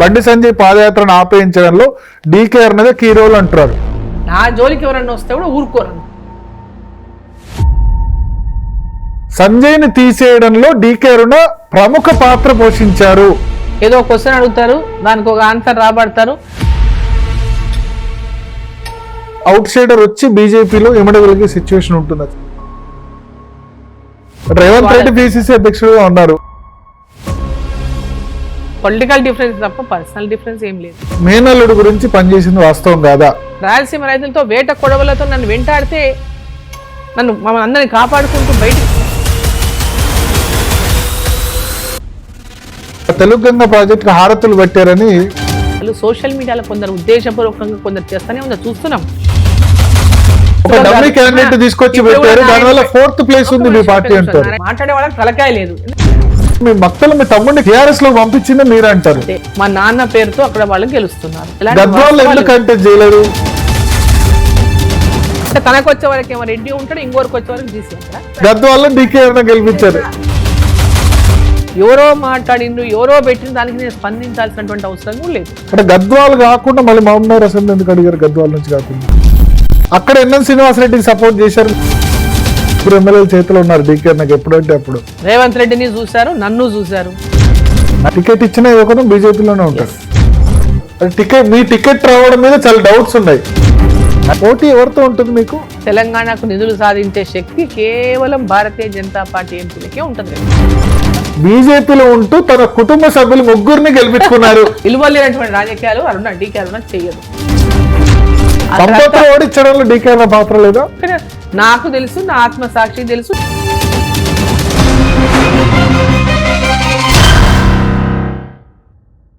బండి సంజయ్ పాదయాత్రను ఆపేయించడంలో డీకే అన్నదే key role అంటారు. నా జోలికి ఎవరన్నా వస్తే కూడా ఊరుకోరు. సంజయ్ని తీసేయడంలో డీకే అరుణ ప్రముఖ పాత్ర పోషించారు. ఏదో క్వశ్చన్ అడుగుతారు, దానికి ఒక ఆన్సర్ రాబడతారు. అవుట్ సైడర్ వచ్చి బీజేపీలో ఇమడగలిగే సిచ్యువేషన్ ఉంటుంది. రేవంత్ రెడ్డి పిసిసి అధ్యక్షుడుగా ఉన్నారు. పొలిటికల్ డిఫరెన్స్ తప్ప పర్సనల్ డిఫరెన్స్ ఏం లేదు. మేనల్లుడు గురించి పనిచేసింది వాస్తవం కాదా? రాయలసీమ రైతులతో వేట కొడవలతో నన్ను వెంటాడితే నన్ను మమ్మల్ని అందరినీ కాపాడుకుంటూ బయటికి తెలుగు గంగ ప్రాజెక్టు హారతులు పెట్టారని సోషల్ మీడియాలో కొందరు ఉద్దేశపూర్వకంగా కొందరు చేస్తూనే ఉందో చూస్తున్నాం. ఒక డమ్మీ క్యాండిడేట్ తీసుకొచ్చి పెట్టారు, దానివల్ల 4th ప్లేస్ ఉంది మీ పార్టీ అంటారు. మాట్లాడే వాళ్ళకి తలకాయ లేదు. మీ మక్కలు మీ తమ్ముడిని టీఆర్ఎస్ లో పంపించింది మీరు అంటారు. మా నాన్న పేరుతో అక్కడ వాళ్ళు గెలుస్తున్నారు. గద్వాల్లో ఎందుకు కంటెస్ట్ చేయలేదు? తనకు వచ్చే వరకు ఏమో రెడ్డి ఉంటాడు, ఇంకోరికి వచ్చే వరకు బీసీ ఉంటారా? గద్వాల్లో డీకే అరుణ గెలిపించారు. ఎవరో మాట్లాడిండ్రు, ఎవరో పెట్టిన దానికి నేను స్పందించాల్సినటువంటి అవసరం కూడా లేదు. అంటే గద్వాలు కాకుండా మళ్ళీ మహబూబ్నగర్ అసెంబ్లీ ఎందుకు అడిగారు? గద్వాల నుంచి కాకుండా అక్కడ ఎన్ఎన్ శ్రీనివాసరెడ్డికి సపోర్ట్ చేశారు. ఇప్పుడు ఎమ్మెల్యేల చేతిలో ఉన్నారు డీకే అరుణకి. ఎప్పుడంటే అప్పుడు రేవంత్ రెడ్డిని చూశారు, నన్ను చూశారు. టికెట్ ఇచ్చినా ఇవ్వకుండా బీజేపీలోనే ఉంటారు. మీ టికెట్ రావడం మీద చాలా డౌట్స్ ఉన్నాయి. పోటీ ఎవరితో ఉంటుంది మీకు? తెలంగాణకు నిధులు సాధించే శక్తి కేవలం భారతీయ జనతా పార్టీ ఎంపీలకే ఉంటుంది. బీజేపీలో ఉంటూ తన కుటుంబ సభ్యులు 3 గెలిపించుకున్నారు. విలువలేనటువంటి రాజకీయాలు డీకే అరుణ చెయ్యదు. సంపత్తి ఓడించడంలో డీకే అరుణ పాత్ర లేదా? నాకు తెలుసు, నా ఆత్మసాక్షి తెలుసు.